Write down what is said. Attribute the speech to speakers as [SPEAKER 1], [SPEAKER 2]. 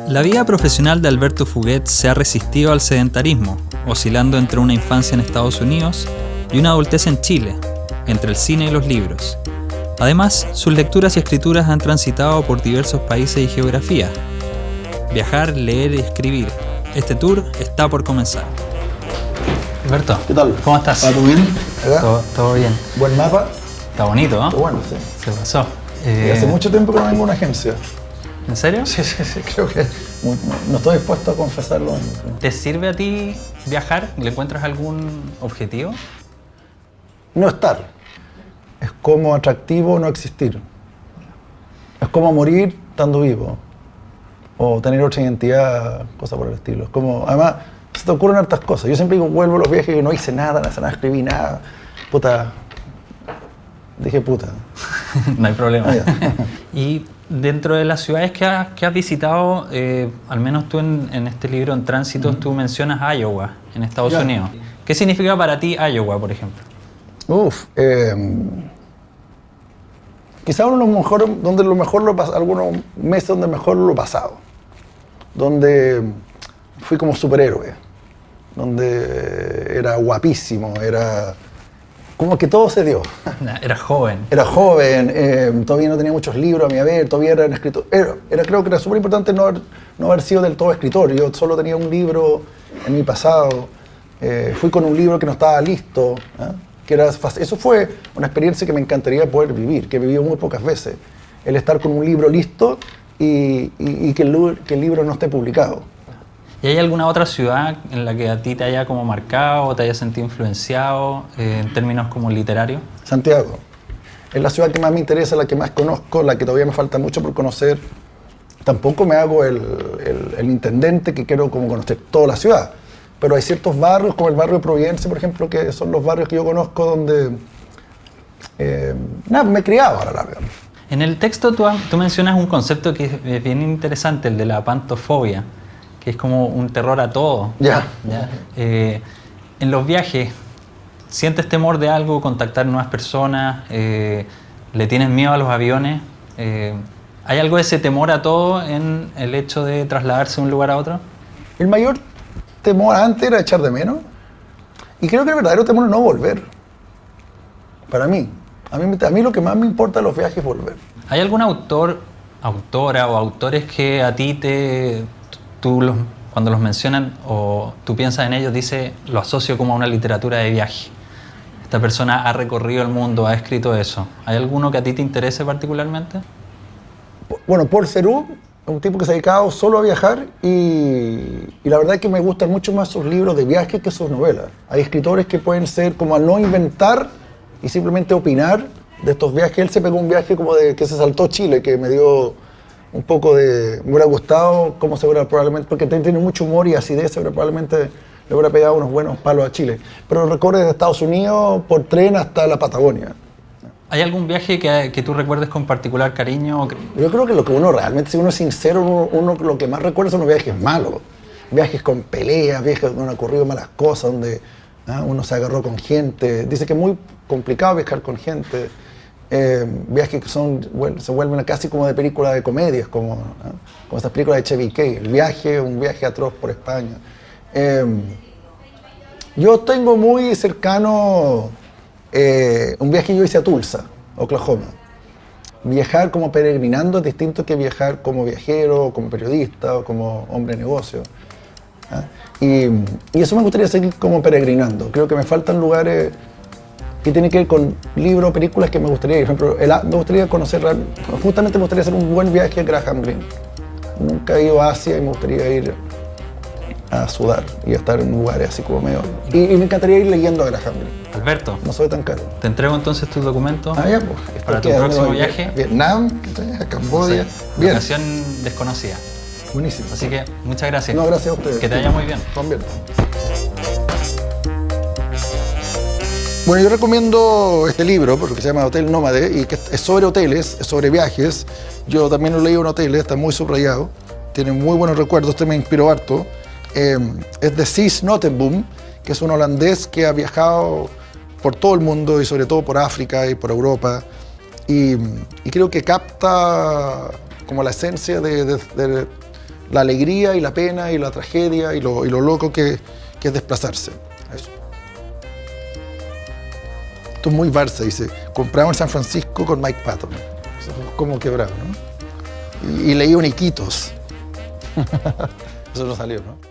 [SPEAKER 1] La vida profesional de Alberto Fuguet se ha resistido al sedentarismo, oscilando entre una infancia en Estados Unidos y una adultez en Chile, entre el cine y los libros. Además, sus lecturas y escrituras han transitado por diversos países y geografías. Viajar, leer y escribir. Este tour está por comenzar. Alberto,
[SPEAKER 2] ¿Qué tal?
[SPEAKER 1] ¿Cómo estás?
[SPEAKER 2] ¿Todo bien?
[SPEAKER 1] Todo bien.
[SPEAKER 2] Buen mapa.
[SPEAKER 1] Está bonito, ¿no?
[SPEAKER 2] Bueno, sí.
[SPEAKER 1] Se pasó.
[SPEAKER 2] Y hace mucho tiempo que no vengo a una agencia.
[SPEAKER 1] ¿En serio?
[SPEAKER 2] Sí, creo que no estoy dispuesto a confesarlo.
[SPEAKER 1] ¿Te sirve a ti viajar? ¿Le encuentras algún objetivo?
[SPEAKER 2] No estar. Es como atractivo no existir. Es como morir estando vivo. O tener otra identidad, cosas por el estilo. Es como, además, se te ocurren hartas cosas. Yo siempre digo, vuelvo a los viajes y no hice nada, escribí nada. Puta. Dije puta.
[SPEAKER 1] No hay problema.
[SPEAKER 2] Ah, ya.
[SPEAKER 1] Y dentro de las ciudades que has visitado, al menos tú en este libro, en Tránsitos, tú mencionas Iowa, en Estados Unidos. ¿Qué significa para ti Iowa, por ejemplo?
[SPEAKER 2] Quizá uno de los mejores, donde lo mejor lo pasado, algunos meses donde mejor lo he pasado. Donde fui como superhéroe. Donde era guapísimo, era... Como que todo se dio.
[SPEAKER 1] Era joven.
[SPEAKER 2] Era joven, todavía no tenía muchos libros a mi haber, todavía era un escritor. Creo que era súper importante no haber sido del todo escritor. Yo solo tenía un libro en mi pasado. Fui con un libro que no estaba listo. Eso fue una experiencia que me encantaría poder vivir, que he vivido muy pocas veces. El estar con un libro listo y que el libro no esté publicado.
[SPEAKER 1] ¿Y hay alguna otra ciudad en la que a ti te haya como marcado o te haya sentido influenciado en términos como literarios?
[SPEAKER 2] Santiago. Es la ciudad que más me interesa, la que más conozco, la que todavía me falta mucho por conocer. Tampoco me hago el intendente que quiero como conocer toda la ciudad. Pero hay ciertos barrios, como el barrio de Providencia, por ejemplo, que son los barrios que yo conozco donde me he criado a la larga.
[SPEAKER 1] En el texto tú mencionas un concepto que es bien interesante, el de la pantofobia, que es como un terror a todo.
[SPEAKER 2] Ya.
[SPEAKER 1] En los viajes, ¿sientes temor de algo, contactar nuevas personas? ¿Le tienes miedo a los aviones? ¿Hay algo de ese temor a todo en el hecho de trasladarse de un lugar a otro?
[SPEAKER 2] El mayor temor antes era echar de menos. Y creo que el verdadero temor es no volver. Para mí. A mí lo que más me importa de los viajes es volver.
[SPEAKER 1] ¿Hay algún autor, autora o autores que a ti cuando los mencionan o tú piensas en ellos, lo asocio como a una literatura de viaje? Esta persona ha recorrido el mundo, ha escrito eso. ¿Hay alguno que a ti te interese particularmente?
[SPEAKER 2] Bueno, Paul Theroux es un tipo que se ha dedicado solo a viajar y la verdad es que me gustan mucho más sus libros de viaje que sus novelas. Hay escritores que pueden ser como a no inventar y simplemente opinar de estos viajes. Él se pegó un viaje como de que se saltó Chile, que me dio un poco de... Me hubiera gustado cómo se hubiera probablemente... Porque tiene mucho humor y acidez, probablemente le hubiera pegado unos buenos palos a Chile. Pero recorre desde Estados Unidos por tren hasta la Patagonia.
[SPEAKER 1] ¿Hay algún viaje que tú recuerdes con particular cariño?
[SPEAKER 2] Yo creo que lo que uno realmente, si uno es sincero, uno lo que más recuerda son los viajes malos. Viajes con peleas, viajes donde han ocurrido malas cosas, donde uno se agarró con gente. Dice que es muy complicado viajar con gente. Viajes que se vuelven casi como de película de comedias, como esas películas de Chevy Chase. Un viaje atroz por España. Yo tengo muy cercano un viaje que yo hice a Tulsa, Oklahoma. Viajar como peregrinando es distinto que viajar como viajero, como periodista o como hombre de negocio. Y eso me gustaría seguir como peregrinando. Creo que me faltan lugares que tienen que ver con libros o películas que me gustaría ir. Por ejemplo, me gustaría conocer, justamente me gustaría hacer un buen viaje a Graham Greene. Nunca he ido a Asia y me gustaría ir a sudar y a estar en lugares así como medio... Y me encantaría ir leyendo a Graham Greene.
[SPEAKER 1] Alberto,
[SPEAKER 2] no soy tan caro.
[SPEAKER 1] Te entrego entonces tus documentos
[SPEAKER 2] ya, pues,
[SPEAKER 1] para tu próximo viaje.
[SPEAKER 2] Vietnam, Camboya.
[SPEAKER 1] Sí, locación desconocida.
[SPEAKER 2] Buenísimo.
[SPEAKER 1] Así que muchas gracias.
[SPEAKER 2] No, gracias a ustedes.
[SPEAKER 1] Que te vaya muy bien.
[SPEAKER 2] También. Bueno, yo recomiendo este libro porque se llama Hotel Nómade y que es sobre hoteles, es sobre viajes. Yo también lo leí en hoteles, está muy subrayado, tiene muy buenos recuerdos, este me inspiró harto. Es de Cies Noteboom, que es un holandés que ha viajado por todo el mundo y sobre todo por África y por Europa. Y creo que capta como la esencia de la alegría y la pena y la tragedia y lo loco que es desplazarse. Eso. Esto es muy Barça, dice, compramos en San Francisco con Mike Patton. Eso fue como quebrado, ¿no? Y leí un Iquitos. Eso no salió, ¿no?